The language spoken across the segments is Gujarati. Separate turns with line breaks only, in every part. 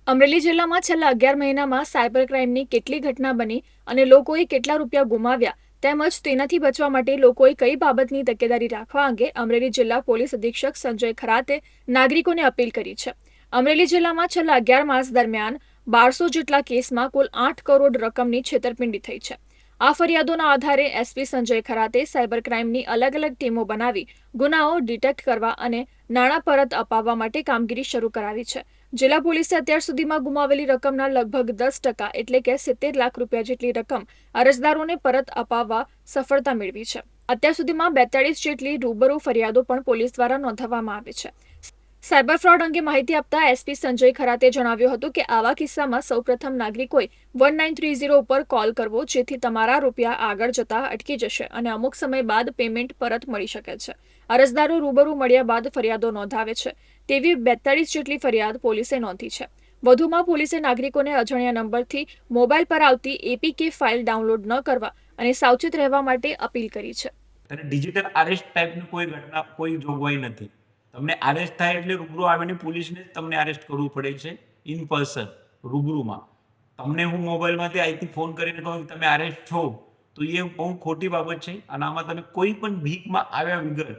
અમરેલી જિલ્લામાં છેલ્લા 11 મહિનામાં સાયબર ક્રાઇમની કેટલી ઘટના બની અને લોકોએ કેટલા રૂપિયા ગુમાવ્યા તેમજ તેનાથી બચવા માટે લોકોએ કઈ બાબતની તકેદારી રાખવા અંગે અમરેલી જિલ્લા પોલીસ અધિક્ષક સંજય ખરાતે નાગરિકોને અપીલ કરી છે. અમરેલી જિલ્લામાં છેલ્લા 11 માસ દરમિયાન 1200 જેટલા કેસમાં કુલ 8 કરોડ રકમની છેતરપિંડી થઈ છે. આ ફરિયાદોના આધારે એસપી સંજય ખરાતે સાયબર ક્રાઇમની અલગ અલગ ટીમો બનાવી ગુનાઓ ડિટેક્ટ કરવા અને નાણાં પરત અપાવવા માટે કામગીરી શરૂ કરાવી છે. જિલ્લા પોલીસે અત્યાર સુધીમાં ગુમાવેલી રકમના લગભગ 10% એટલે કે 70 લાખ રૂપિયા જેટલી રકમ અરજદારોને પરત અપાવવા સફળતા મેળવી છે. અત્યાર સુધીમાં 42 જેટલી રૂબરૂ ફરિયાદો પણ પોલીસ દ્વારા નોંધવામાં આવી છે. સાયબર ફ્રોડ અંગે માહિતી આપતા એસપી સંજય ખરાતે જણાવ્યું હતું કે આવા કિસ્સામાં સૌપ્રથમ નાગરિકોએ 1930 ઉપર કોલ કરવો, જેથી તમારા રૂપિયા આગળ જતા અટકી જશે અને અમુક સમય બાદ પેમેન્ટ પરત મળી શકે છે. અરજદારો રૂબરૂ મળ્યા બાદ ફરિયાદો નોંધાવે છે તેવી 42 જેટલી ફરિયાદ પોલીસે નોંધી છે. વધુમાં પોલીસે નાગરિકોને અજાણ્યા નંબરથી મોબાઈલ પર આવતી એપીકે ફાઇલ ડાઉનલોડ ન કરવા અને સાવચેત રહેવા માટે અપીલ કરી છે.
અને ડિજિટલ અરેસ્ટ ટાઈપની કોઈ ઘટના, કોઈ જોગવાઈ નથી. તમને અરેસ્ટ થાય એટલે રૂબરૂ આવીને પોલીસને તમને અરેસ્ટ કરવું પડે છે, ઇન પર્સન, રૂબરૂમાં. તમને હું મોબાઈલમાંથી અહીંથી ફોન કરીને કહું કે તમે અરેસ્ટ છો, તો એ બહુ ખોટી બાબત છે. અને આમાં તમે કોઈ પણ ભીખમાં આવ્યા વગર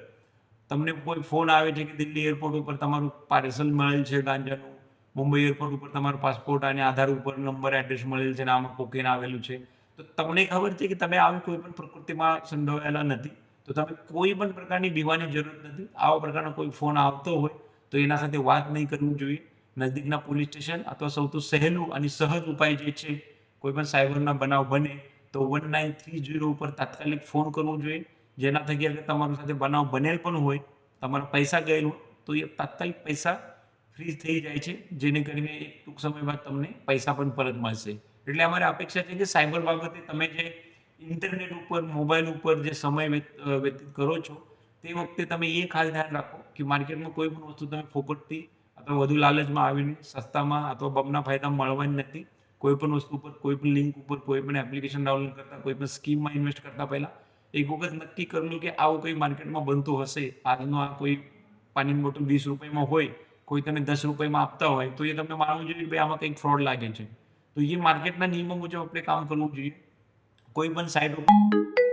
તમને કોઈ ફોન આવે છે કે દિલ્હી એરપોર્ટ ઉપર તમારું પાર્સલ મળેલ છે ગાંજાનું, મુંબઈ એરપોર્ટ ઉપર તમારો પાસપોર્ટ અને આધાર ઉપર નંબર એડ્રેસ મળેલ છે અને આમાં કોકેન આવેલું છે, તો તમને ખબર છે કે તમે આવી કોઈ પણ પ્રકૃતિમાં સંડોવાયેલા નથી, તો તમે કોઈ પણ પ્રકારની બીવાની જરૂર નથી. આવા પ્રકારનો કોઈ ફોન આવતો હોય તો એના સાથે વાત નહીં કરવું જોઈએ. નજદીકના પોલીસ સ્ટેશન અથવા સૌથી સહેલું અને સહજ ઉપાય જે છે, કોઈ પણ સાયબરના બનાવ બને તો 1930 ઉપર તાત્કાલિક ફોન કરવો જોઈએ. જેના થકી અગર તમારી સાથે બનાવ બનેલ પણ હોય, તમારા પૈસા ગયેલ હોય, તો એ તાત્કાલિક પૈસા ફ્રીઝ થઈ જાય છે, જેને કરીને એક ટૂંક સમય બાદ તમને પૈસા પણ પરત મળશે. એટલે અમારી અપેક્ષા છે કે સાયબર બાબતે તમે જે ઇન્ટરનેટ ઉપર, મોબાઈલ ઉપર જે સમય વ્યતીત કરો છો, તે વખતે તમે એ ખાસ ધ્યાન રાખો કે માર્કેટમાં કોઈ પણ વસ્તુ તમે ફોકટથી અથવા વધુ લાલચમાં આવીને સસ્તામાં અથવા બમણા ફાયદામાં મળવાની નથી. કોઈ પણ વસ્તુ ઉપર, કોઈ પણ લિંક ઉપર, કોઈ પણ એપ્લિકેશન ડાઉનલોડ કરતા, કોઈ પણ સ્કીમમાં ઇન્વેસ્ટ કરતા પહેલા એક વખત નક્કી કરી લો કે આવું કંઈ માર્કેટમાં બનતું હશે. આજનો આ કોઈ પાણીની બોટલ 20 રૂપિયામાં હોય, કોઈ તમે 10 રૂપિયામાં આપતા હોય, તો એ તમને માનવું જોઈએ કે ભાઈ આમાં કંઈક ફ્રોડ લાગે છે. તો એ માર્કેટના નિયમો મુજબ આપણે કામ કરવું જોઈએ. કોઈ પણ સાઇટ ઉપર